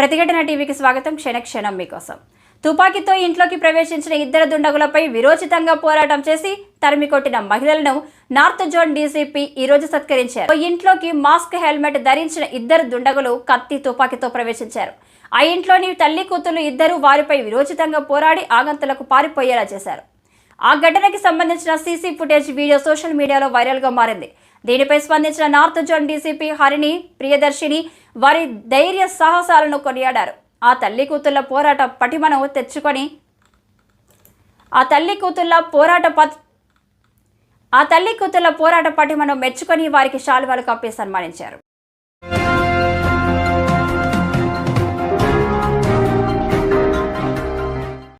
ప్రతిఘటన టీవీకి స్వాగతం. క్షణక్షణం మీకోసం. తుపాకీతో ఇంట్లోకి ప్రవేశించిన ఇద్దరు దుండగులపై విరోచితంగా పోరాటం చేసి తరిమి కొట్టిన మహిళలను నార్త్ జోన్ డీసీపీ ఈ రోజు సత్కరించారు. ఇంట్లోకి మాస్క్, హెల్మెట్ ధరించిన ఇద్దరు దుండగులు కత్తి, తుపాకీతో ప్రవేశించారు. ఆ ఇంట్లోని తల్లి కూతురు ఇద్దరు వారిపై విరోచితంగా పోరాడి ఆగంతులకు పారిపోయేలా చేశారు. ఆ ఘటనకి సంబంధించిన సీసీ ఫుటేజ్ వీడియో సోషల్ మీడియాలో వైరల్గా మారింది. దీనిపై స్పందించిన north zone DCP Harini Priyadarshini వారి ధైర్య సాహసాలను కొనియాడారు. ఆ తల్లి కూతుళ్ల పోరాట పటిమను మెచ్చుకొని వారికి శాలువాలు కప్పి సన్మానించారు.